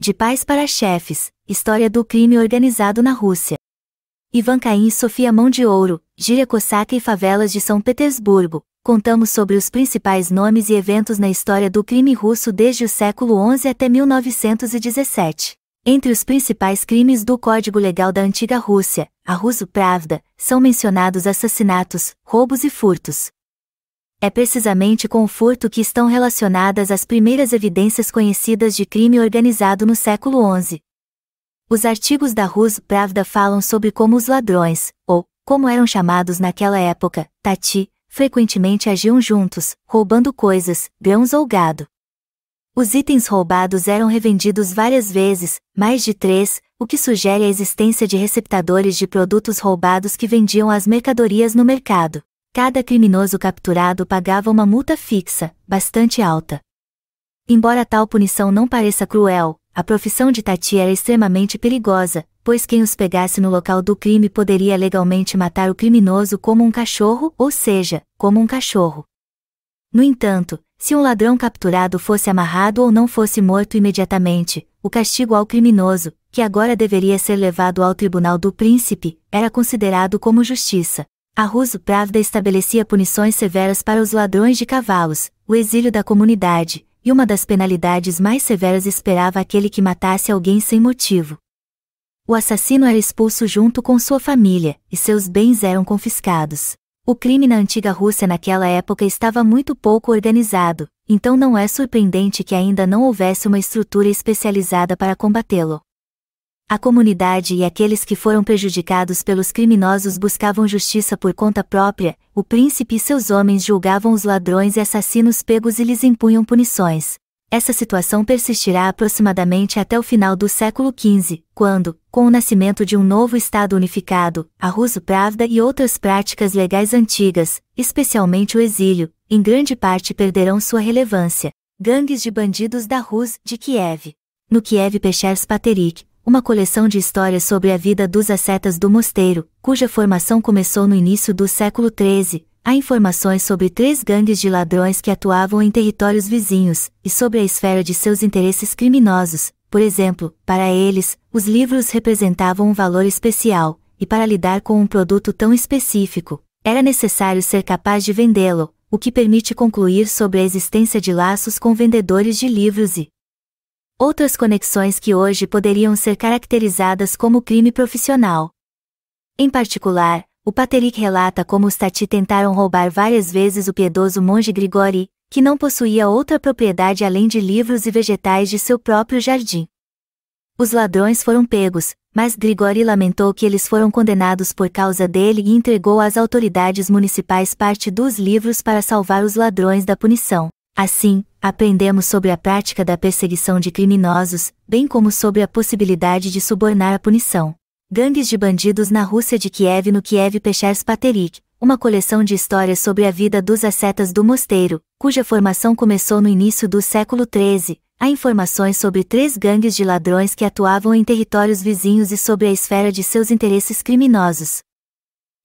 De pais para chefes, história do crime organizado na Rússia. Ivan Caim e Sofia Mão de Ouro, gíria cosaca e favelas de São Petersburgo. Contamos sobre os principais nomes e eventos na história do crime russo desde o século XI até 1917. Entre os principais crimes do Código Legal da antiga Rússia, a Russo Pravda, são mencionados assassinatos, roubos e furtos. É precisamente com o furto que estão relacionadas as primeiras evidências conhecidas de crime organizado no século XI. Os artigos da Russo Pravda falam sobre como os ladrões, ou, como eram chamados naquela época, tati, frequentemente agiam juntos, roubando coisas, grãos ou gado. Os itens roubados eram revendidos várias vezes, mais de 3, o que sugere a existência de receptadores de produtos roubados que vendiam as mercadorias no mercado. Cada criminoso capturado pagava uma multa fixa, bastante alta. Embora tal punição não pareça cruel, a profissão de tati era extremamente perigosa, pois quem os pegasse no local do crime poderia legalmente matar o criminoso como um cachorro, ou seja, como um cachorro. No entanto, se um ladrão capturado fosse amarrado ou não fosse morto imediatamente, o castigo ao criminoso, que agora deveria ser levado ao tribunal do príncipe, era considerado como justiça. A Russo Pravda estabelecia punições severas para os ladrões de cavalos, o exílio da comunidade, e uma das penalidades mais severas esperava aquele que matasse alguém sem motivo. O assassino era expulso junto com sua família, e seus bens eram confiscados. O crime na antiga Rússia naquela época estava muito pouco organizado, então não é surpreendente que ainda não houvesse uma estrutura especializada para combatê-lo. A comunidade e aqueles que foram prejudicados pelos criminosos buscavam justiça por conta própria, o príncipe e seus homens julgavam os ladrões e assassinos pegos e lhes impunham punições. Essa situação persistirá aproximadamente até o final do século XV, quando, com o nascimento de um novo Estado unificado, a Russo Pravda e outras práticas legais antigas, especialmente o exílio, em grande parte perderão sua relevância. Gangues de bandidos da Rus de Kiev. No Kiev Pechers Paterik, uma coleção de histórias sobre a vida dos ascetas do mosteiro, cuja formação começou no início do século XIII, há informações sobre 3 gangues de ladrões que atuavam em territórios vizinhos, e sobre a esfera de seus interesses criminosos. Por exemplo, para eles, os livros representavam um valor especial, e para lidar com um produto tão específico, era necessário ser capaz de vendê-lo, o que permite concluir sobre a existência de laços com vendedores de livros e outras conexões que hoje poderiam ser caracterizadas como crime profissional. Em particular, o Paterik relata como os tati tentaram roubar várias vezes o piedoso monge Grigori, que não possuía outra propriedade além de livros e vegetais de seu próprio jardim. Os ladrões foram pegos, mas Grigori lamentou que eles foram condenados por causa dele e entregou às autoridades municipais parte dos livros para salvar os ladrões da punição. Assim, aprendemos sobre a prática da perseguição de criminosos, bem como sobre a possibilidade de subornar a punição. Gangues de bandidos na Rússia de Kiev. No Kiev Pechers Paterik, uma coleção de histórias sobre a vida dos ascetas do mosteiro, cuja formação começou no início do século XIII, há informações sobre 3 gangues de ladrões que atuavam em territórios vizinhos e sobre a esfera de seus interesses criminosos.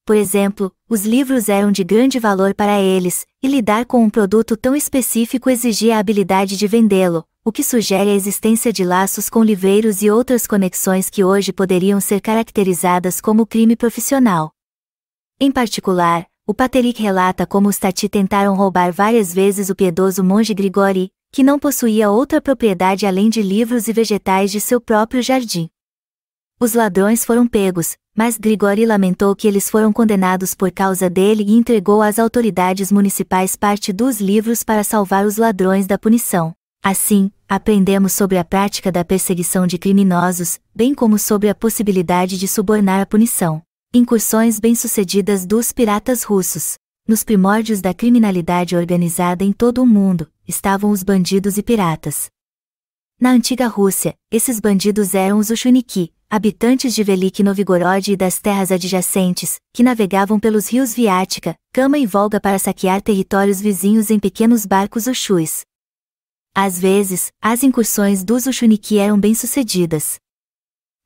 Por exemplo, os livros eram de grande valor para eles, e lidar com um produto tão específico exigia a habilidade de vendê-lo, o que sugere a existência de laços com livreiros e outras conexões que hoje poderiam ser caracterizadas como crime profissional. Em particular, o Paterik relata como os tati tentaram roubar várias vezes o piedoso monge Grigori, que não possuía outra propriedade além de livros e vegetais de seu próprio jardim. Os ladrões foram pegos, mas Grigori lamentou que eles foram condenados por causa dele e entregou às autoridades municipais parte dos livros para salvar os ladrões da punição. Assim, aprendemos sobre a prática da perseguição de criminosos, bem como sobre a possibilidade de subornar a punição. Incursões bem-sucedidas dos piratas russos. Nos primórdios da criminalidade organizada em todo o mundo, estavam os bandidos e piratas. Na antiga Rússia, esses bandidos eram os Ushuniki, habitantes de Velik Novgorod e das terras adjacentes, que navegavam pelos rios Viatka, Kama e Volga para saquear territórios vizinhos em pequenos barcos Ushuis. Às vezes, as incursões dos Ushuniki eram bem-sucedidas.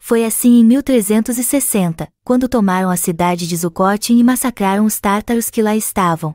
Foi assim em 1360, quando tomaram a cidade de Zukotin e massacraram os tártaros que lá estavam.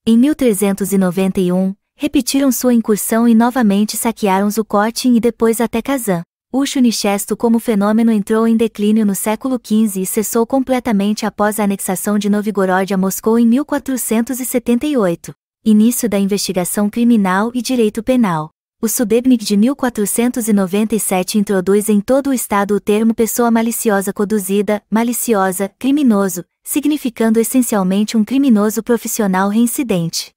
Em 1391, repetiram sua incursão e novamente saquearam Zukotin e depois até Kazan. O Shunichesto como fenômeno entrou em declínio no século XV e cessou completamente após a anexação de Novgorod a Moscou em 1478. Início da investigação criminal e direito penal. O Sudebnik de 1497 introduz em todo o estado o termo pessoa maliciosa coduzida, maliciosa, criminoso, significando essencialmente um criminoso profissional reincidente.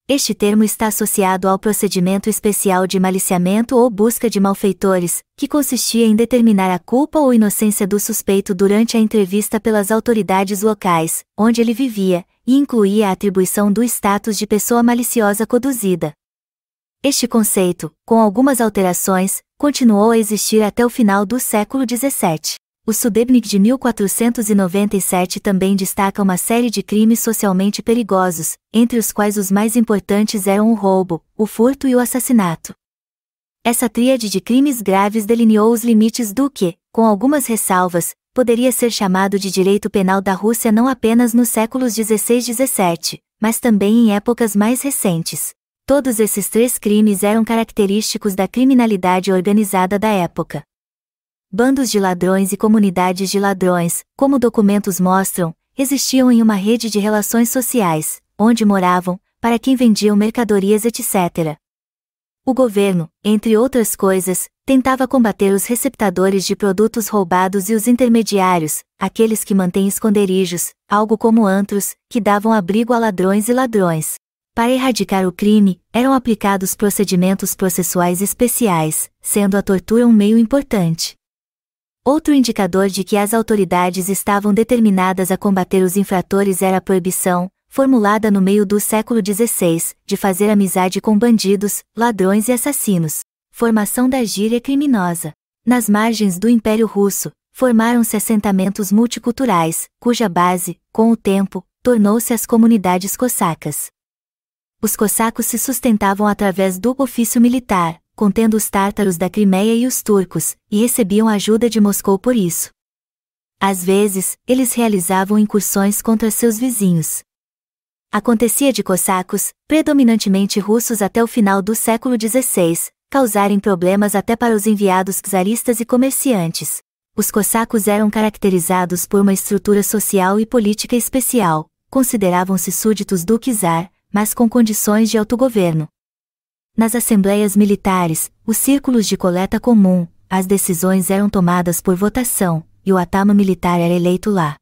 Este termo está associado ao procedimento especial de maliciamento ou busca de malfeitores, que consistia em determinar a culpa ou inocência do suspeito durante a entrevista pelas autoridades locais, onde ele vivia, e incluía a atribuição do status de pessoa maliciosa coduzida. Este conceito, com algumas alterações, continuou a existir até o final do século XVII. O Sudebnik de 1497 também destaca uma série de crimes socialmente perigosos, entre os quais os mais importantes eram o roubo, o furto e o assassinato. Essa tríade de crimes graves delineou os limites do que, com algumas ressalvas, poderia ser chamado de direito penal da Rússia não apenas nos séculos XVI e XVII, mas também em épocas mais recentes. Todos esses três crimes eram característicos da criminalidade organizada da época. Bandos de ladrões e comunidades de ladrões, como documentos mostram, existiam em uma rede de relações sociais, onde moravam, para quem vendiam mercadorias etc. O governo, entre outras coisas, tentava combater os receptadores de produtos roubados e os intermediários, aqueles que mantêm esconderijos, algo como antros, que davam abrigo a ladrões e ladrões. Para erradicar o crime, eram aplicados procedimentos processuais especiais, sendo a tortura um meio importante. Outro indicador de que as autoridades estavam determinadas a combater os infratores era a proibição, formulada no meio do século XVI, de fazer amizade com bandidos, ladrões e assassinos. Formação da gíria criminosa. Nas margens do Império Russo, formaram-se assentamentos multiculturais, cuja base, com o tempo, tornou-se as comunidades cossacas. Os cossacos se sustentavam através do ofício militar, contendo os tártaros da Crimeia e os turcos, e recebiam ajuda de Moscou por isso. Às vezes, eles realizavam incursões contra seus vizinhos. Acontecia de cossacos, predominantemente russos até o final do século XVI, causarem problemas até para os enviados czaristas e comerciantes. Os cossacos eram caracterizados por uma estrutura social e política especial, consideravam-se súditos do czar, mas com condições de autogoverno. Nas assembleias militares, os círculos de coleta comum, as decisões eram tomadas por votação, e o atama militar era eleito lá.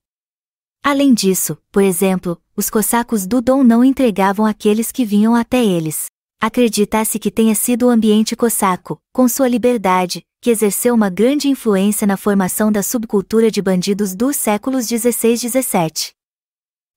Além disso, por exemplo, os cossacos do Don não entregavam aqueles que vinham até eles. Acredita-se que tenha sido o ambiente cossaco, com sua liberdade, que exerceu uma grande influência na formação da subcultura de bandidos dos séculos XVI e XVII.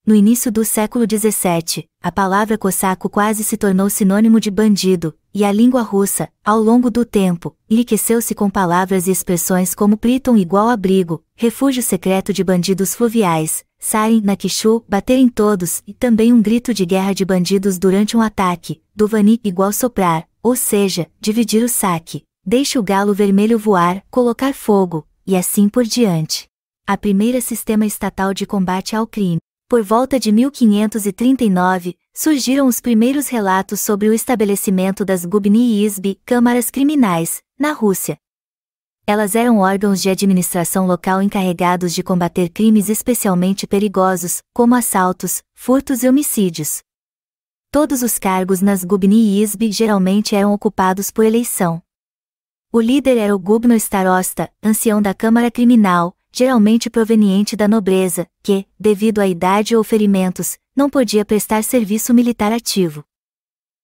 No início do século XVII, a palavra cossaco quase se tornou sinônimo de bandido, e a língua russa, ao longo do tempo, enriqueceu-se com palavras e expressões como Priton igual abrigo, refúgio secreto de bandidos fluviais, Sarin na Kishu, bater em todos, e também um grito de guerra de bandidos durante um ataque, Duvani igual soprar, ou seja, dividir o saque, deixe o galo vermelho voar, colocar fogo, e assim por diante. A primeira sistema estatal de combate ao crime. Por volta de 1539, surgiram os primeiros relatos sobre o estabelecimento das Gubni Izby, câmaras criminais, na Rússia. Elas eram órgãos de administração local encarregados de combater crimes especialmente perigosos, como assaltos, furtos e homicídios. Todos os cargos nas Gubni Izby geralmente eram ocupados por eleição. O líder era o Gubno Starosta, ancião da Câmara Criminal, geralmente proveniente da nobreza, que, devido à idade ou ferimentos, não podia prestar serviço militar ativo.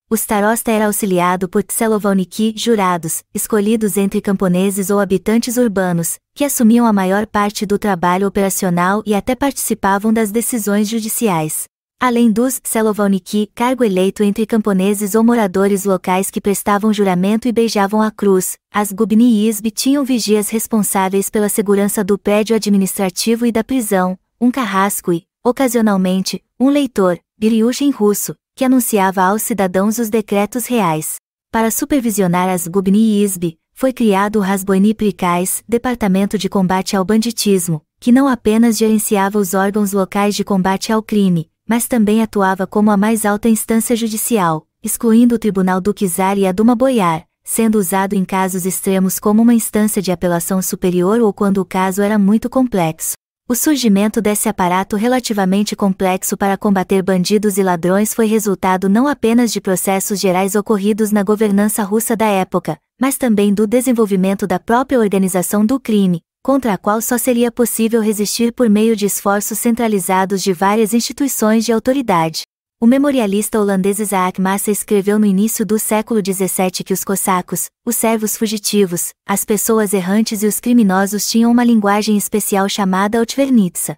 O starosta era auxiliado por tselovalniki, jurados, escolhidos entre camponeses ou habitantes urbanos, que assumiam a maior parte do trabalho operacional e até participavam das decisões judiciais. Além dos tselovalniki, cargo eleito entre camponeses ou moradores locais que prestavam juramento e beijavam a cruz, as Gubni Izby tinham vigias responsáveis pela segurança do prédio administrativo e da prisão, um carrasco e, ocasionalmente, um leitor, biryush em russo, que anunciava aos cidadãos os decretos reais. Para supervisionar as Gubni Izby, foi criado o Razboini Prikais, Departamento de Combate ao Banditismo, que não apenas gerenciava os órgãos locais de combate ao crime, mas também atuava como a mais alta instância judicial, excluindo o Tribunal do Czar e a Duma Boiar, sendo usado em casos extremos como uma instância de apelação superior ou quando o caso era muito complexo. O surgimento desse aparato relativamente complexo para combater bandidos e ladrões foi resultado não apenas de processos gerais ocorridos na governança russa da época, mas também do desenvolvimento da própria organização do crime, contra a qual só seria possível resistir por meio de esforços centralizados de várias instituições de autoridade. O memorialista holandês Isaac Massa escreveu no início do século XVII que os cossacos, os servos fugitivos, as pessoas errantes e os criminosos tinham uma linguagem especial chamada Otvernitsa.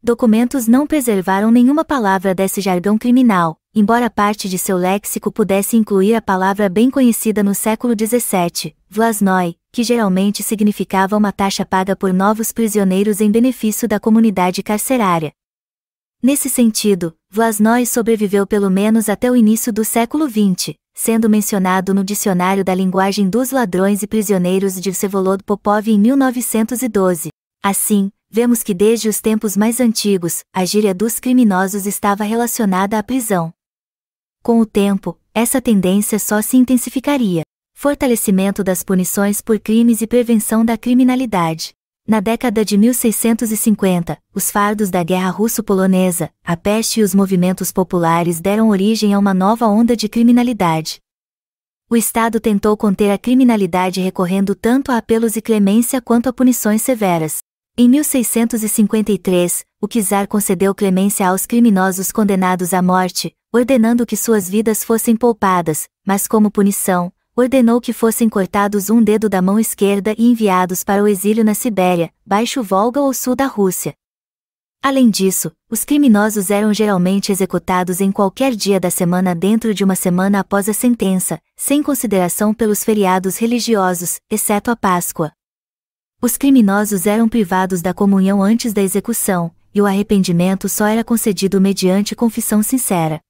Documentos não preservaram nenhuma palavra desse jargão criminal, embora parte de seu léxico pudesse incluir a palavra bem conhecida no século XVII, vlasnoi, que geralmente significava uma taxa paga por novos prisioneiros em benefício da comunidade carcerária. Nesse sentido, vlasnoi sobreviveu pelo menos até o início do século XX, sendo mencionado no Dicionário da Linguagem dos Ladrões e Prisioneiros de Vsevolod Popov em 1912. Assim, vemos que desde os tempos mais antigos, a gíria dos criminosos estava relacionada à prisão. Com o tempo, essa tendência só se intensificaria. Fortalecimento das punições por crimes e prevenção da criminalidade. Na década de 1650, os fardos da Guerra Russo-Polonesa, a peste e os movimentos populares deram origem a uma nova onda de criminalidade. O Estado tentou conter a criminalidade recorrendo tanto a apelos e clemência quanto a punições severas. Em 1653, o czar concedeu clemência aos criminosos condenados à morte, ordenando que suas vidas fossem poupadas, mas como punição, ordenou que fossem cortados um dedo da mão esquerda e enviados para o exílio na Sibéria, Baixo Volga ou sul da Rússia. Além disso, os criminosos eram geralmente executados em qualquer dia da semana dentro de uma semana após a sentença, sem consideração pelos feriados religiosos, exceto a Páscoa. Os criminosos eram privados da comunhão antes da execução, e o arrependimento só era concedido mediante confissão sincera.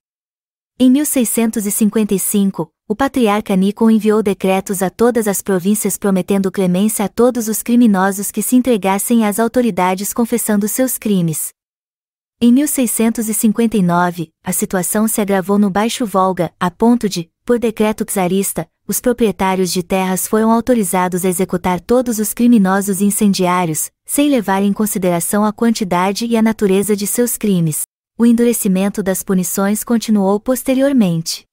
Em 1655, o patriarca Nikon enviou decretos a todas as províncias prometendo clemência a todos os criminosos que se entregassem às autoridades confessando seus crimes. Em 1659, a situação se agravou no Baixo Volga, a ponto de, por decreto czarista, os proprietários de terras foram autorizados a executar todos os criminosos incendiários, sem levar em consideração a quantidade e a natureza de seus crimes. O endurecimento das punições continuou posteriormente.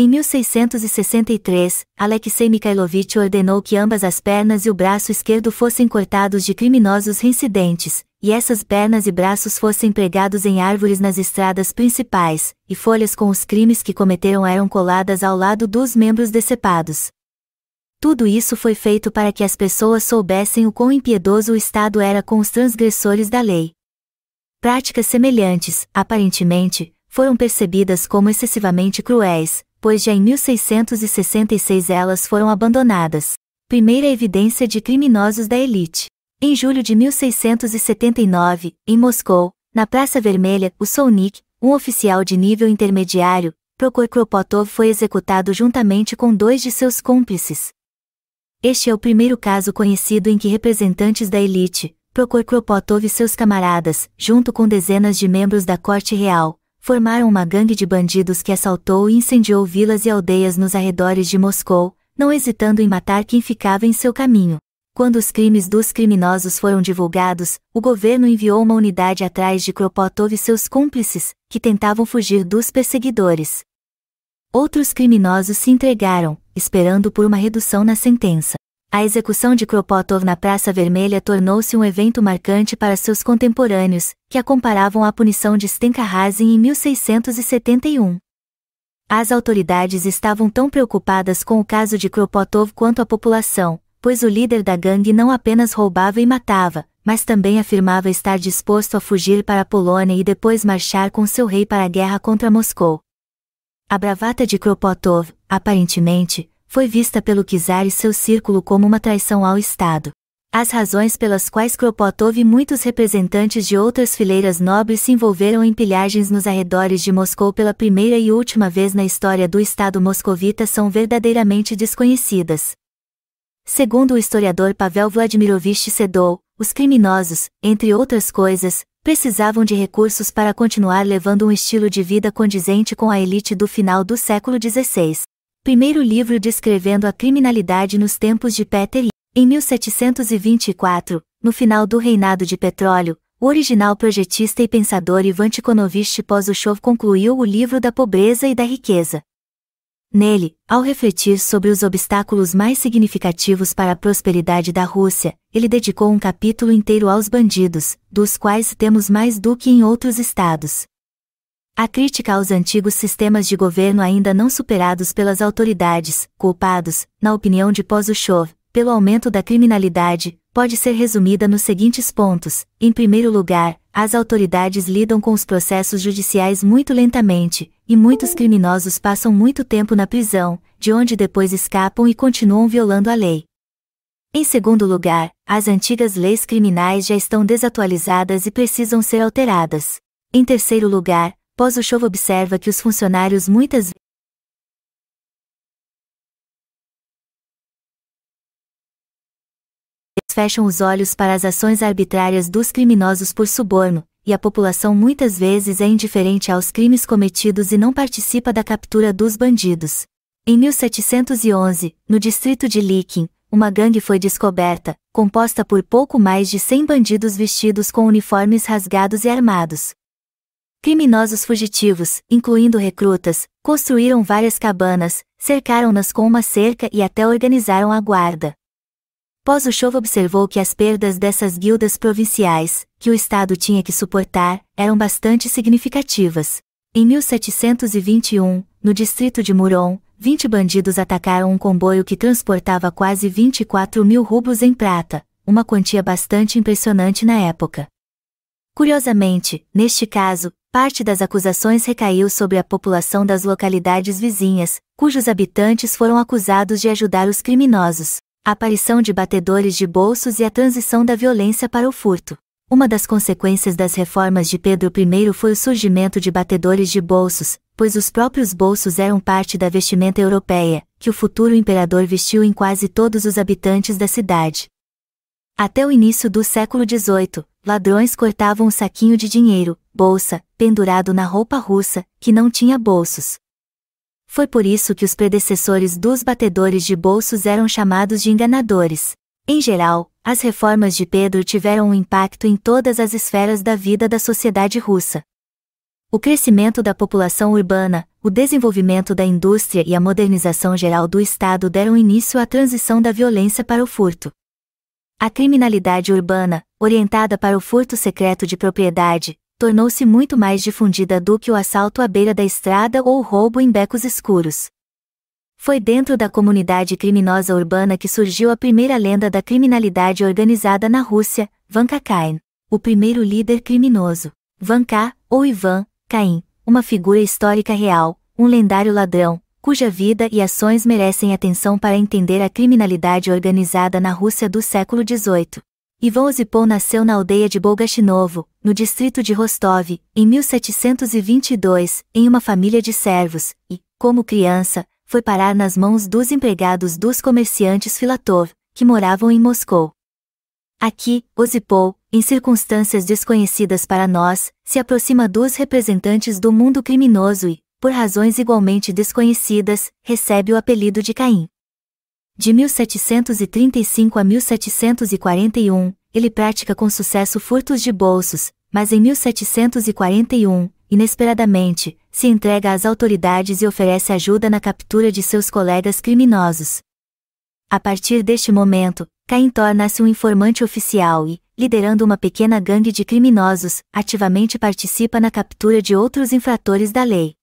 Em 1663, Alexei Mikhailovich ordenou que ambas as pernas e o braço esquerdo fossem cortados de criminosos reincidentes, e essas pernas e braços fossem pregados em árvores nas estradas principais, e folhas com os crimes que cometeram eram coladas ao lado dos membros decepados. Tudo isso foi feito para que as pessoas soubessem o quão impiedoso o Estado era com os transgressores da lei. Práticas semelhantes, aparentemente, foram percebidas como excessivamente cruéis, pois já em 1666 elas foram abandonadas. Primeira evidência de criminosos da elite. Em julho de 1679, em Moscou, na Praça Vermelha, o Solnik, um oficial de nível intermediário, Prokhor Kropotov foi executado juntamente com 2 de seus cúmplices. Este é o primeiro caso conhecido em que representantes da elite, Prokhor Kropotov e seus camaradas, junto com dezenas de membros da corte real, formaram uma gangue de bandidos que assaltou e incendiou vilas e aldeias nos arredores de Moscou, não hesitando em matar quem ficava em seu caminho. Quando os crimes dos criminosos foram divulgados, o governo enviou uma unidade atrás de Kropotov e seus cúmplices, que tentavam fugir dos perseguidores. Outros criminosos se entregaram, esperando por uma redução na sentença. A execução de Kropotov na Praça Vermelha tornou-se um evento marcante para seus contemporâneos, que a comparavam à punição de Stenka Razin em 1671. As autoridades estavam tão preocupadas com o caso de Kropotov quanto a população, pois o líder da gangue não apenas roubava e matava, mas também afirmava estar disposto a fugir para a Polônia e depois marchar com seu rei para a guerra contra Moscou. A bravata de Kropotov, aparentemente, foi vista pelo czar e seu círculo como uma traição ao Estado. As razões pelas quais Kropotov e muitos representantes de outras fileiras nobres se envolveram em pilhagens nos arredores de Moscou pela primeira e última vez na história do Estado moscovita são verdadeiramente desconhecidas. Segundo o historiador Pavel Vladimirovich Sedou, os criminosos, entre outras coisas, Precisavam de recursos para continuar levando um estilo de vida condizente com a elite do final do século XVI. Primeiro livro descrevendo a criminalidade nos tempos de Peter I. Em 1724, no final do reinado de Petróleo, o original projetista e pensador Ivan Tikhonovich Posushov concluiu o livro da pobreza e da riqueza. Nele, ao refletir sobre os obstáculos mais significativos para a prosperidade da Rússia, ele dedicou um capítulo inteiro aos bandidos, dos quais temos mais do que em outros estados. A crítica aos antigos sistemas de governo ainda não superados pelas autoridades, culpados, na opinião de Posushov, pelo aumento da criminalidade, pode ser resumida nos seguintes pontos. Em primeiro lugar, as autoridades lidam com os processos judiciais muito lentamente, e muitos criminosos passam muito tempo na prisão, de onde depois escapam e continuam violando a lei. Em segundo lugar, as antigas leis criminais já estão desatualizadas e precisam ser alteradas. Em terceiro lugar, Posushov observa que os funcionários muitas vezes fecham os olhos para as ações arbitrárias dos criminosos por suborno, e a população muitas vezes é indiferente aos crimes cometidos e não participa da captura dos bandidos. Em 1711, no distrito de Likin, uma gangue foi descoberta, composta por pouco mais de 100 bandidos vestidos com uniformes rasgados e armados. Criminosos fugitivos, incluindo recrutas, construíram várias cabanas, cercaram-nas com uma cerca e até organizaram a guarda. Posushov observou que as perdas dessas guildas provinciais, que o Estado tinha que suportar, eram bastante significativas. Em 1721, no distrito de Murom, 20 bandidos atacaram um comboio que transportava quase 24.000 rublos em prata, uma quantia bastante impressionante na época. Curiosamente, neste caso, parte das acusações recaiu sobre a população das localidades vizinhas, cujos habitantes foram acusados de ajudar os criminosos. A aparição de batedores de bolsos e a transição da violência para o furto. Uma das consequências das reformas de Pedro I foi o surgimento de batedores de bolsos, pois os próprios bolsos eram parte da vestimenta europeia, que o futuro imperador vestiu em quase todos os habitantes da cidade. Até o início do século XVIII, ladrões cortavam um saquinho de dinheiro, bolsa, pendurado na roupa russa, que não tinha bolsos. Foi por isso que os predecessores dos batedores de bolsos eram chamados de enganadores. Em geral, as reformas de Pedro tiveram um impacto em todas as esferas da vida da sociedade russa. O crescimento da população urbana, o desenvolvimento da indústria e a modernização geral do Estado deram início à transição da violência para o furto. A criminalidade urbana, orientada para o furto secreto de propriedade, tornou-se muito mais difundida do que o assalto à beira da estrada ou o roubo em becos escuros. Foi dentro da comunidade criminosa urbana que surgiu a primeira lenda da criminalidade organizada na Rússia, Vanka Cain, o primeiro líder criminoso. Vanka, ou Ivan, Cain, uma figura histórica real, um lendário ladrão, cuja vida e ações merecem atenção para entender a criminalidade organizada na Rússia do século XVIII. Ivan Osipov nasceu na aldeia de Bolgashinovo, no distrito de Rostov, em 1722, em uma família de servos, e, como criança, foi parar nas mãos dos empregados dos comerciantes Filatov, que moravam em Moscou. Aqui, Osipov, em circunstâncias desconhecidas para nós, se aproxima dos representantes do mundo criminoso e, por razões igualmente desconhecidas, recebe o apelido de Caim. De 1735 a 1741, ele pratica com sucesso furtos de bolsos, mas em 1741, inesperadamente, se entrega às autoridades e oferece ajuda na captura de seus colegas criminosos. A partir deste momento, Caim torna-se um informante oficial e, liderando uma pequena gangue de criminosos, ativamente participa na captura de outros infratores da lei.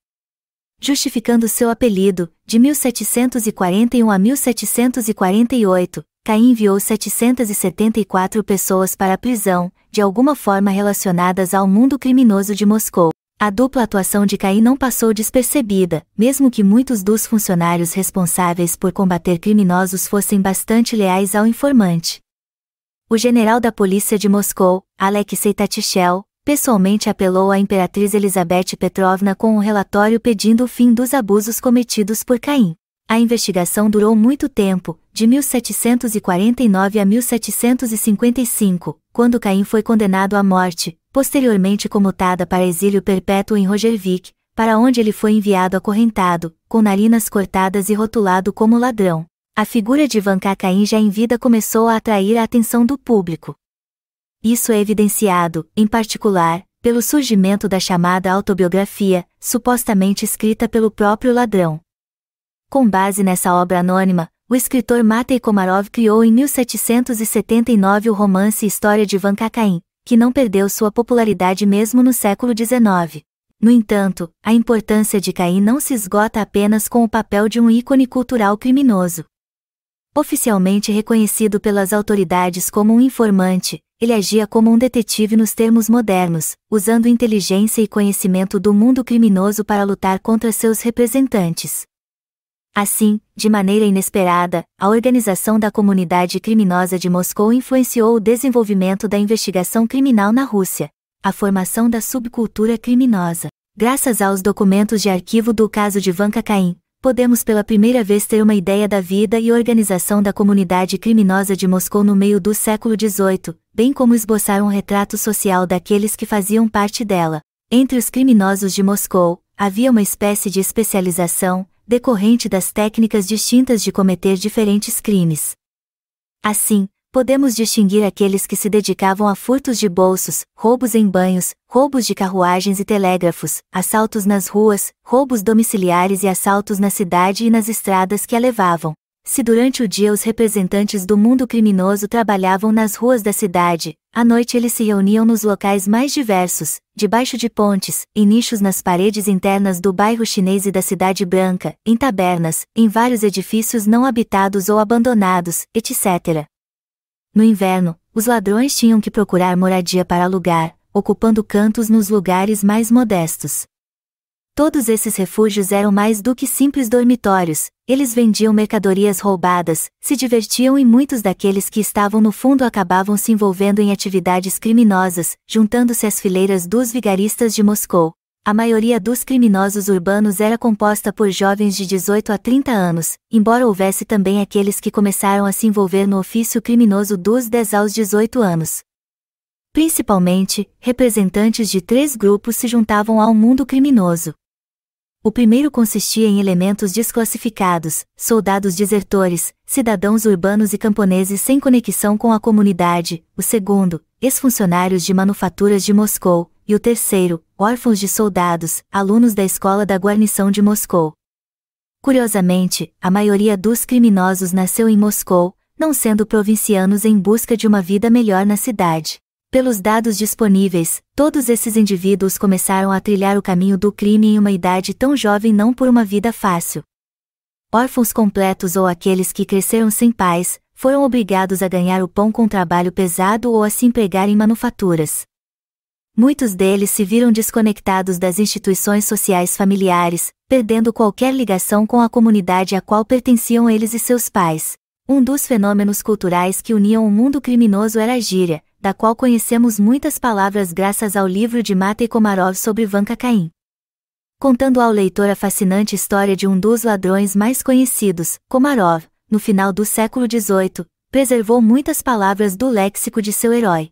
Justificando seu apelido, de 1741 a 1748, Caim enviou 774 pessoas para a prisão, de alguma forma relacionadas ao mundo criminoso de Moscou. A dupla atuação de Caim não passou despercebida, mesmo que muitos dos funcionários responsáveis por combater criminosos fossem bastante leais ao informante. O general da polícia de Moscou, Alexei Tatichel, pessoalmente apelou à imperatriz Elizabeth Petrovna com um relatório pedindo o fim dos abusos cometidos por Caim. A investigação durou muito tempo, de 1749 a 1755, quando Caim foi condenado à morte, posteriormente comutada para exílio perpétuo em Rogervik, para onde ele foi enviado acorrentado, com narinas cortadas e rotulado como ladrão. A figura de Ivan Kakain já em vida começou a atrair a atenção do público. Isso é evidenciado, em particular, pelo surgimento da chamada autobiografia, supostamente escrita pelo próprio ladrão. Com base nessa obra anônima, o escritor Matei Komarov criou em 1779 o romance História de Ivan Kakain, que não perdeu sua popularidade mesmo no século XIX. No entanto, a importância de Caim não se esgota apenas com o papel de um ícone cultural criminoso. Oficialmente reconhecido pelas autoridades como um informante, ele agia como um detetive nos termos modernos, usando inteligência e conhecimento do mundo criminoso para lutar contra seus representantes. Assim, de maneira inesperada, a organização da comunidade criminosa de Moscou influenciou o desenvolvimento da investigação criminal na Rússia, a formação da subcultura criminosa. Graças aos documentos de arquivo do caso de Ivan Kakain, podemos pela primeira vez ter uma ideia da vida e organização da comunidade criminosa de Moscou no meio do século XVIII, bem como esboçar um retrato social daqueles que faziam parte dela. Entre os criminosos de Moscou, havia uma espécie de especialização, decorrente das técnicas distintas de cometer diferentes crimes. Assim, podemos distinguir aqueles que se dedicavam a furtos de bolsos, roubos em banhos, roubos de carruagens e telégrafos, assaltos nas ruas, roubos domiciliares e assaltos na cidade e nas estradas que a levavam. Se durante o dia os representantes do mundo criminoso trabalhavam nas ruas da cidade, à noite eles se reuniam nos locais mais diversos, debaixo de pontes, em nichos nas paredes internas do bairro chinês e da Cidade Branca, em tabernas, em vários edifícios não habitados ou abandonados, etc. No inverno, os ladrões tinham que procurar moradia para alugar, ocupando cantos nos lugares mais modestos. Todos esses refúgios eram mais do que simples dormitórios, eles vendiam mercadorias roubadas, se divertiam e muitos daqueles que estavam no fundo acabavam se envolvendo em atividades criminosas, juntando-se às fileiras dos vigaristas de Moscou. A maioria dos criminosos urbanos era composta por jovens de 18 a 30 anos, embora houvesse também aqueles que começaram a se envolver no ofício criminoso dos 10 aos 18 anos. Principalmente, representantes de 3 grupos se juntavam ao mundo criminoso. O primeiro consistia em elementos desclassificados, soldados desertores, cidadãos urbanos e camponeses sem conexão com a comunidade, o segundo, ex-funcionários de manufaturas de Moscou, e o terceiro, órfãos de soldados, alunos da escola da guarnição de Moscou. Curiosamente, a maioria dos criminosos nasceu em Moscou, não sendo provincianos em busca de uma vida melhor na cidade. Pelos dados disponíveis, todos esses indivíduos começaram a trilhar o caminho do crime em uma idade tão jovem não por uma vida fácil. Órfãos completos ou aqueles que cresceram sem pais, foram obrigados a ganhar o pão com trabalho pesado ou a se empregar em manufaturas. Muitos deles se viram desconectados das instituições sociais familiares, perdendo qualquer ligação com a comunidade a qual pertenciam eles e seus pais. Um dos fenômenos culturais que uniam o mundo criminoso era a gíria, da qual conhecemos muitas palavras graças ao livro de Matei Komarov sobre Ivan Kakain. Contando ao leitor a fascinante história de um dos ladrões mais conhecidos, Komarov, no final do século XVIII, preservou muitas palavras do léxico de seu herói.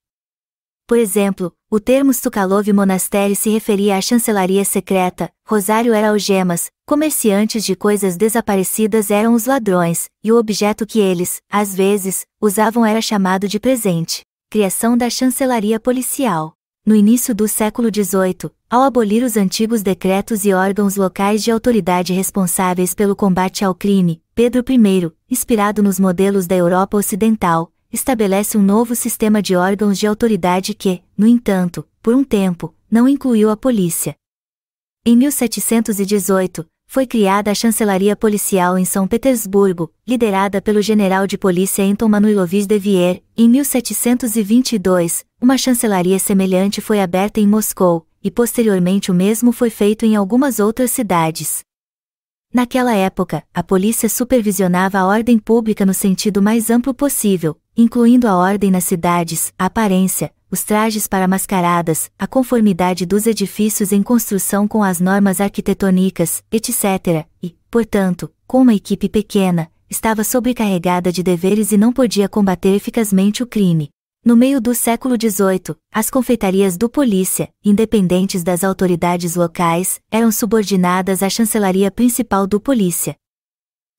Por exemplo, o termo Stukalov Monastério se referia à chancelaria secreta, Rosário era algemas, comerciantes de coisas desaparecidas eram os ladrões, e o objeto que eles, às vezes, usavam era chamado de presente. Criação da chancelaria policial. No início do século XVIII, ao abolir os antigos decretos e órgãos locais de autoridade responsáveis pelo combate ao crime, Pedro I, inspirado nos modelos da Europa Ocidental, estabelece um novo sistema de órgãos de autoridade que, no entanto, por um tempo, não incluiu a polícia. Em 1718, foi criada a Chancelaria Policial em São Petersburgo, liderada pelo general de polícia Anton Manuylovich Devier. Em 1722, uma chancelaria semelhante foi aberta em Moscou, e posteriormente o mesmo foi feito em algumas outras cidades. Naquela época, a polícia supervisionava a ordem pública no sentido mais amplo possível, incluindo a ordem nas cidades, a aparência, os trajes para mascaradas, a conformidade dos edifícios em construção com as normas arquitetônicas, etc., e, portanto, com uma equipe pequena, estava sobrecarregada de deveres e não podia combater eficazmente o crime. No meio do século XVIII, as confeitarias do polícia, independentes das autoridades locais, eram subordinadas à chancelaria principal do polícia.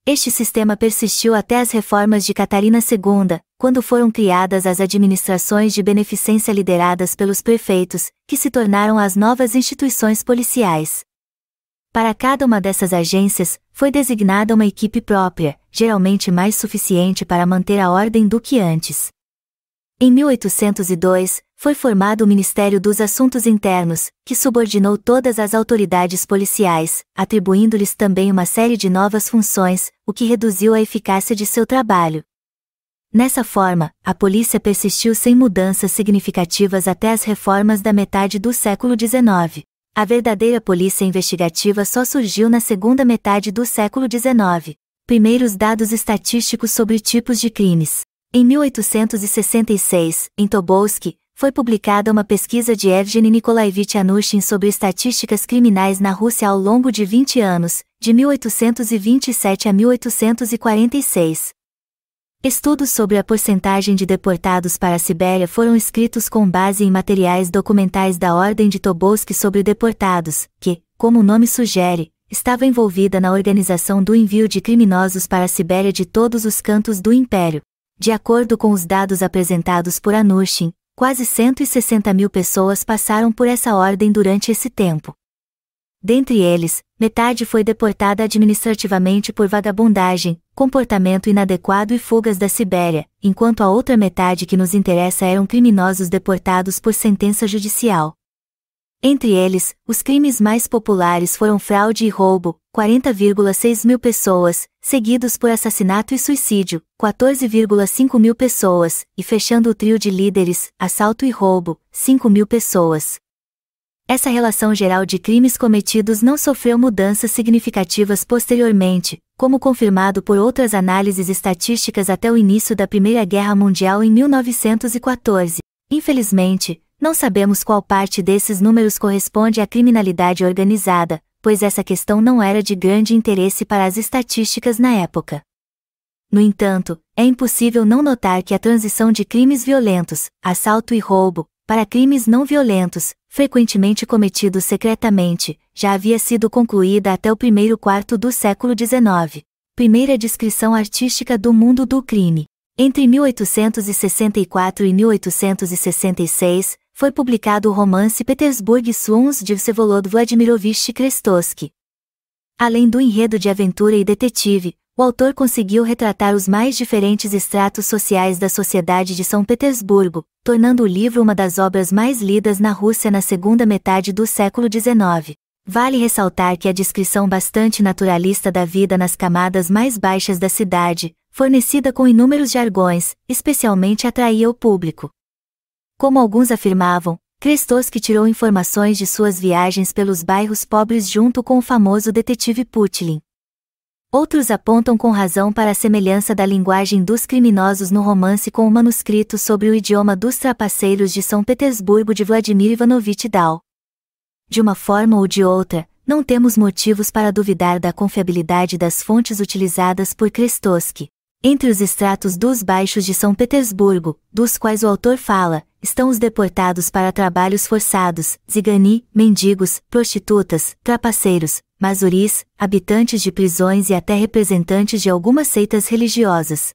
Este sistema persistiu até as reformas de Catarina II, quando foram criadas as administrações de beneficência lideradas pelos prefeitos, que se tornaram as novas instituições policiais. Para cada uma dessas agências, foi designada uma equipe própria, geralmente mais suficiente para manter a ordem do que antes. Em 1802, foi formado o Ministério dos Assuntos Internos, que subordinou todas as autoridades policiais, atribuindo-lhes também uma série de novas funções, o que reduziu a eficácia de seu trabalho. Nessa forma, a polícia persistiu sem mudanças significativas até as reformas da metade do século XIX. A verdadeira polícia investigativa só surgiu na segunda metade do século XIX. Primeiros dados estatísticos sobre tipos de crimes. Em 1866, em Tobolsk, foi publicada uma pesquisa de Evgeny Nikolaevich Anushin sobre estatísticas criminais na Rússia ao longo de 20 anos, de 1827 a 1846. Estudos sobre a porcentagem de deportados para a Sibéria foram escritos com base em materiais documentais da Ordem de Tobolsk sobre deportados, que, como o nome sugere, estava envolvida na organização do envio de criminosos para a Sibéria de todos os cantos do Império. De acordo com os dados apresentados por Anushin, quase 160 mil pessoas passaram por essa ordem durante esse tempo. Dentre eles, metade foi deportada administrativamente por vagabundagem, comportamento inadequado e fugas da Sibéria, enquanto a outra metade que nos interessa eram criminosos deportados por sentença judicial. Entre eles, os crimes mais populares foram fraude e roubo, 40,6 mil pessoas, seguidos por assassinato e suicídio, 14,5 mil pessoas, e fechando o trio de líderes, assalto e roubo, 5 mil pessoas. Essa relação geral de crimes cometidos não sofreu mudanças significativas posteriormente, como confirmado por outras análises estatísticas até o início da Primeira Guerra Mundial em 1914. Infelizmente, não sabemos qual parte desses números corresponde à criminalidade organizada, pois essa questão não era de grande interesse para as estatísticas na época. No entanto, é impossível não notar que a transição de crimes violentos, assalto e roubo, para crimes não violentos, frequentemente cometidos secretamente, já havia sido concluída até o primeiro quarto do século XIX. Primeira descrição artística do mundo do crime. Entre 1864 e 1866, foi publicado o romance Petersburg Sons de Vsevolod Vladimirovich Krestovsky. Além do enredo de aventura e detetive, o autor conseguiu retratar os mais diferentes estratos sociais da sociedade de São Petersburgo, tornando o livro uma das obras mais lidas na Rússia na segunda metade do século XIX. Vale ressaltar que a descrição bastante naturalista da vida nas camadas mais baixas da cidade, fornecida com inúmeros jargões, especialmente atraía o público. Como alguns afirmavam, Krestovsky tirou informações de suas viagens pelos bairros pobres junto com o famoso detetive Putilin. Outros apontam com razão para a semelhança da linguagem dos criminosos no romance com o manuscrito sobre o idioma dos trapaceiros de São Petersburgo de Vladimir Ivanovich Dal. De uma forma ou de outra, não temos motivos para duvidar da confiabilidade das fontes utilizadas por Krestovsky. Entre os estratos dos baixos de São Petersburgo, dos quais o autor fala, estão os deportados para trabalhos forçados, zigani, mendigos, prostitutas, trapaceiros, mazuris, habitantes de prisões e até representantes de algumas seitas religiosas.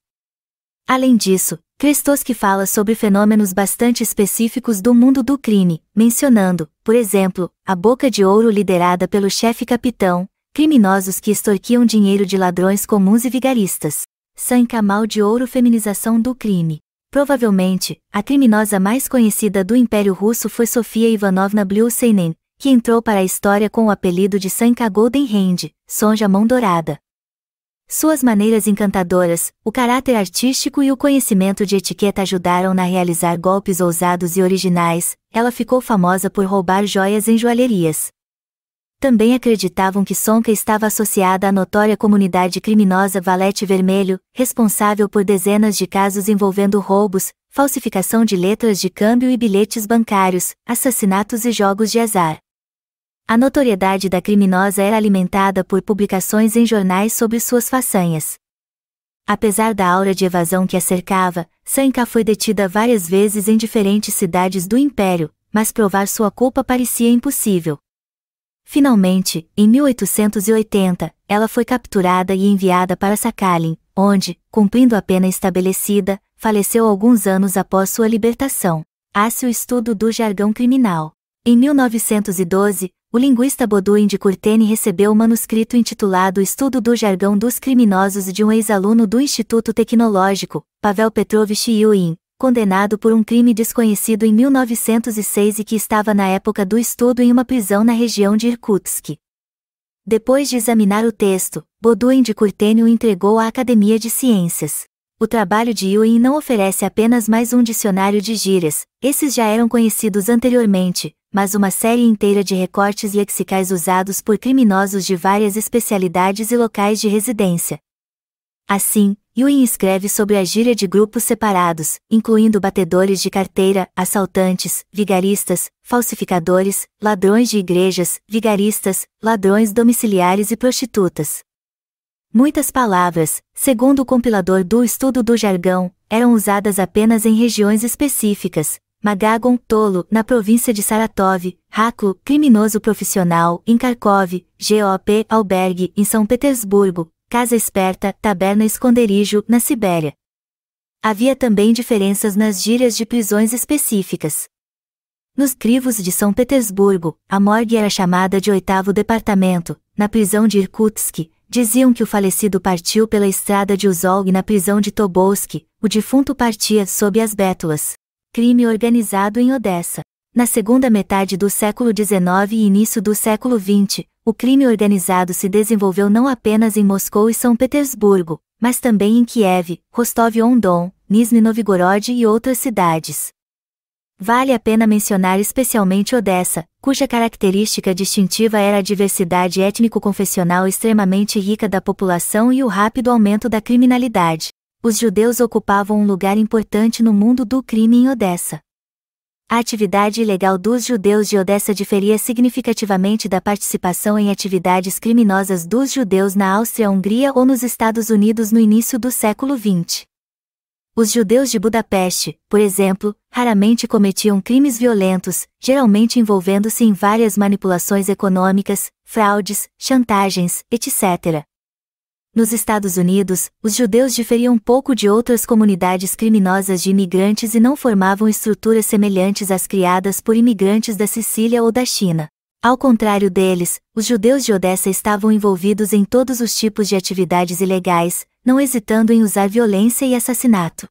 Além disso, Krestovsky fala sobre fenômenos bastante específicos do mundo do crime, mencionando, por exemplo, a boca de ouro liderada pelo chefe capitão, criminosos que extorquiam dinheiro de ladrões comuns e vigaristas. Sanka Mal de Ouro. Feminização do crime. Provavelmente, a criminosa mais conhecida do Império Russo foi Sofia Ivanovna Blyusenin, que entrou para a história com o apelido de Sanka Golden Hand, Sonja Mão Dourada. Suas maneiras encantadoras, o caráter artístico e o conhecimento de etiqueta ajudaram-na a realizar golpes ousados e originais. Ela ficou famosa por roubar joias em joalherias. Também acreditavam que Sonka estava associada à notória comunidade criminosa Valete Vermelho, responsável por dezenas de casos envolvendo roubos, falsificação de letras de câmbio e bilhetes bancários, assassinatos e jogos de azar. A notoriedade da criminosa era alimentada por publicações em jornais sobre suas façanhas. Apesar da aura de evasão que a cercava, Sanka foi detida várias vezes em diferentes cidades do Império, mas provar sua culpa parecia impossível. Finalmente, em 1880, ela foi capturada e enviada para Sakhalin, onde, cumprindo a pena estabelecida, faleceu alguns anos após sua libertação. O estudo do jargão criminal. Em 1912, o linguista Baudouin de Courtine recebeu o manuscrito intitulado Estudo do Jargão dos Criminosos de um ex-aluno do Instituto Tecnológico, Pavel Petrovich Iuin, condenado por um crime desconhecido em 1906 e que estava na época do estudo em uma prisão na região de Irkutsk. Depois de examinar o texto, Baudouin de Courtine o entregou à Academia de Ciências. O trabalho de Iuin não oferece apenas mais um dicionário de gírias, esses já eram conhecidos anteriormente, mas uma série inteira de recortes lexicais usados por criminosos de várias especialidades e locais de residência. Assim, Iuin escreve sobre a gíria de grupos separados, incluindo batedores de carteira, assaltantes, vigaristas, falsificadores, ladrões de igrejas, vigaristas, ladrões domiciliares e prostitutas. Muitas palavras, segundo o compilador do Estudo do Jargão, eram usadas apenas em regiões específicas. Magagon, tolo, na província de Saratov, Raklo, criminoso profissional, em Kharkov, GOP, albergue, em São Petersburgo, casa esperta, taberna esconderijo, na Sibéria. Havia também diferenças nas gírias de prisões específicas. Nos crivos de São Petersburgo, a morgue era chamada de 8º departamento, na prisão de Irkutsk, diziam que o falecido partiu pela estrada de Uzolg e na prisão de Tobolsk, o defunto partia sob as bétulas. Crime organizado em Odessa. Na segunda metade do século XIX e início do século XX, o crime organizado se desenvolveu não apenas em Moscou e São Petersburgo, mas também em Kiev, Rostov-on-Don, Nizhny Novgorod e outras cidades. Vale a pena mencionar especialmente Odessa, cuja característica distintiva era a diversidade étnico-confessional extremamente rica da população e o rápido aumento da criminalidade. Os judeus ocupavam um lugar importante no mundo do crime em Odessa. A atividade ilegal dos judeus de Odessa diferia significativamente da participação em atividades criminosas dos judeus na Áustria-Hungria ou nos Estados Unidos no início do século XX. Os judeus de Budapeste, por exemplo, raramente cometiam crimes violentos, geralmente envolvendo-se em várias manipulações econômicas, fraudes, chantagens, etc. Nos Estados Unidos, os judeus diferiam pouco de outras comunidades criminosas de imigrantes e não formavam estruturas semelhantes às criadas por imigrantes da Sicília ou da China. Ao contrário deles, os judeus de Odessa estavam envolvidos em todos os tipos de atividades ilegais, não hesitando em usar violência e assassinato.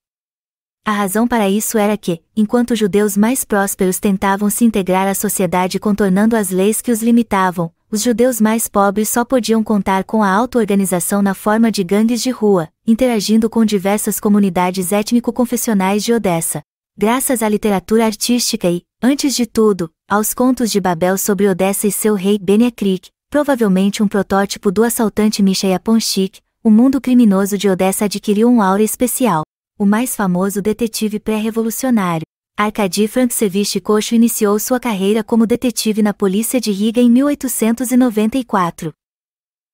A razão para isso era que, enquanto os judeus mais prósperos tentavam se integrar à sociedade contornando as leis que os limitavam, os judeus mais pobres só podiam contar com a auto-organização na forma de gangues de rua, interagindo com diversas comunidades étnico-confessionais de Odessa. Graças à literatura artística e, antes de tudo, aos contos de Babel sobre Odessa e seu rei Beniakrik, provavelmente um protótipo do assaltante Misha Yaponchik, o mundo criminoso de Odessa adquiriu um aura especial. O mais famoso detetive pré-revolucionário, Arkady Frantsevich Kosho, iniciou sua carreira como detetive na polícia de Riga em 1894.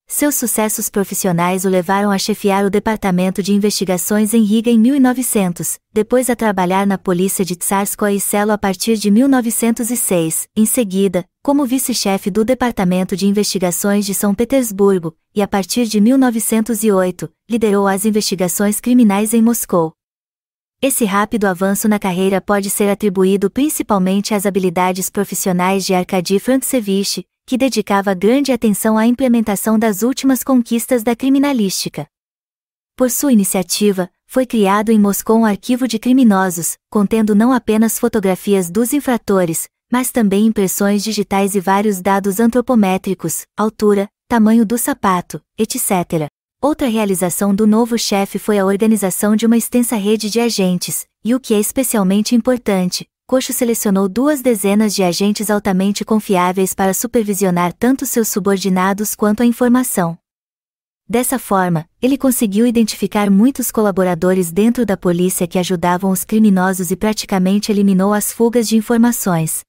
Seus sucessos profissionais o levaram a chefiar o departamento de investigações em Riga em 1900, depois a trabalhar na polícia de Tsarskoye Selo a partir de 1906, em seguida, como vice-chefe do departamento de investigações de São Petersburgo, e a partir de 1908, liderou as investigações criminais em Moscou. Esse rápido avanço na carreira pode ser atribuído principalmente às habilidades profissionais de Arkady Frantsevich, que dedicava grande atenção à implementação das últimas conquistas da criminalística. Por sua iniciativa, foi criado em Moscou um arquivo de criminosos, contendo não apenas fotografias dos infratores, mas também impressões digitais e vários dados antropométricos, altura, tamanho do sapato, etc. Outra realização do novo chefe foi a organização de uma extensa rede de agentes, e o que é especialmente importante, Kosho selecionou 20 de agentes altamente confiáveis para supervisionar tanto seus subordinados quanto a informação. Dessa forma, ele conseguiu identificar muitos colaboradores dentro da polícia que ajudavam os criminosos e praticamente eliminou as fugas de informações.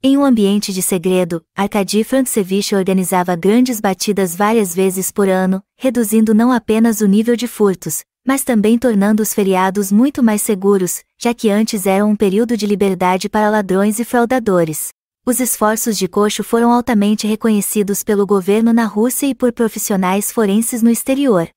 Em um ambiente de segredo, Arkady Frantsevich organizava grandes batidas várias vezes por ano, reduzindo não apenas o nível de furtos, mas também tornando os feriados muito mais seguros, já que antes eram um período de liberdade para ladrões e fraudadores. Os esforços de Kocho foram altamente reconhecidos pelo governo na Rússia e por profissionais forenses no exterior.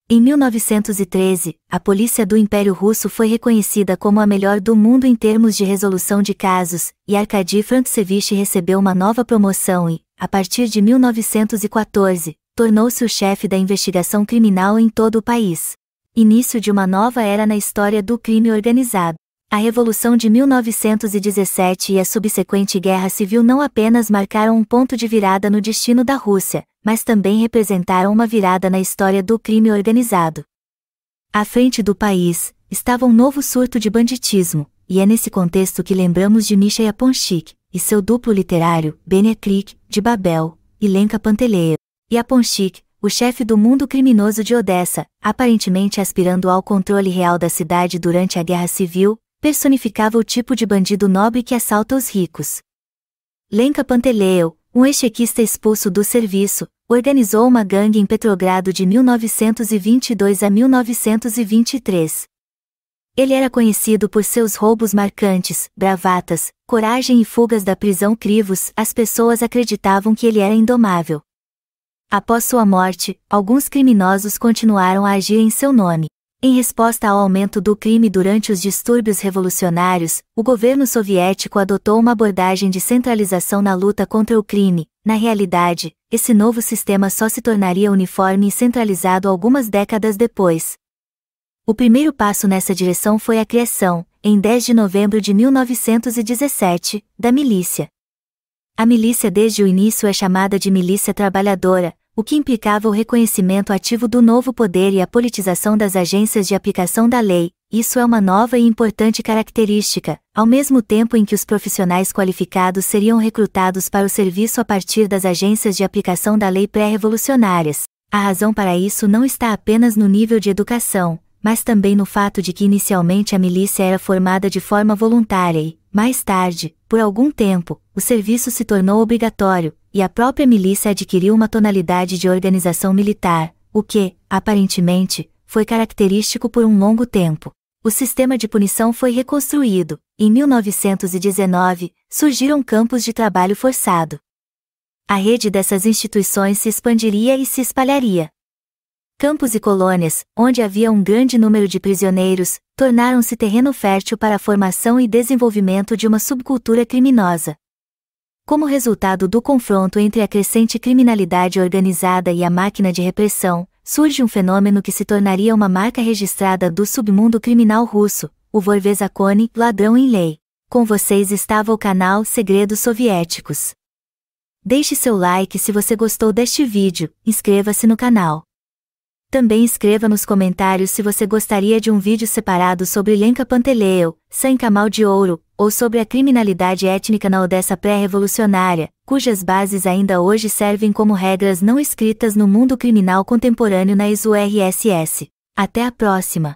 Em 1913, a polícia do Império Russo foi reconhecida como a melhor do mundo em termos de resolução de casos, e Arkady Frantsevich recebeu uma nova promoção e, a partir de 1914, tornou-se o chefe da investigação criminal em todo o país. Início de uma nova era na história do crime organizado. A Revolução de 1917 e a subsequente Guerra Civil não apenas marcaram um ponto de virada no destino da Rússia, mas também representaram uma virada na história do crime organizado. À frente do país, estava um novo surto de banditismo, e é nesse contexto que lembramos de Misha Yaponchik, e seu duplo literário, Benia Krik, de Babel, e Lenka Panteleev. Yaponchik, o chefe do mundo criminoso de Odessa, aparentemente aspirando ao controle real da cidade durante a Guerra Civil, personificava o tipo de bandido nobre que assalta os ricos. Lenka Panteleev, um ex-chequista expulso do serviço, organizou uma gangue em Petrogrado de 1922 a 1923. Ele era conhecido por seus roubos marcantes, bravatas, coragem e fugas da prisão Krivos. As pessoas acreditavam que ele era indomável. Após sua morte, alguns criminosos continuaram a agir em seu nome. Em resposta ao aumento do crime durante os distúrbios revolucionários, o governo soviético adotou uma abordagem de centralização na luta contra o crime. Na realidade, esse novo sistema só se tornaria uniforme e centralizado algumas décadas depois. O primeiro passo nessa direção foi a criação, em 10 de novembro de 1917, da milícia. A milícia desde o início é chamada de milícia trabalhadora, o que implicava o reconhecimento ativo do novo poder e a politização das agências de aplicação da lei. Isso é uma nova e importante característica, ao mesmo tempo em que os profissionais qualificados seriam recrutados para o serviço a partir das agências de aplicação da lei pré-revolucionárias. A razão para isso não está apenas no nível de educação, mas também no fato de que inicialmente a milícia era formada de forma voluntária e, mais tarde, por algum tempo, o serviço se tornou obrigatório, e a própria milícia adquiriu uma tonalidade de organização militar, o que, aparentemente, foi característico por um longo tempo. O sistema de punição foi reconstruído. Em 1919, surgiram campos de trabalho forçado. A rede dessas instituições se expandiria e se espalharia. Campos e colônias, onde havia um grande número de prisioneiros, tornaram-se terreno fértil para a formação e desenvolvimento de uma subcultura criminosa. Como resultado do confronto entre a crescente criminalidade organizada e a máquina de repressão, surge um fenômeno que se tornaria uma marca registrada do submundo criminal russo, o Vorvei Zakoni, ladrão em lei. Com vocês estava o canal Segredos Soviéticos. Deixe seu like se você gostou deste vídeo, inscreva-se no canal. Também escreva nos comentários se você gostaria de um vídeo separado sobre Lenka Panteleev, Sam Kamal de Ouro, ou sobre a criminalidade étnica na Odessa pré-revolucionária, cujas bases ainda hoje servem como regras não escritas no mundo criminal contemporâneo na ex-URSS. Até a próxima!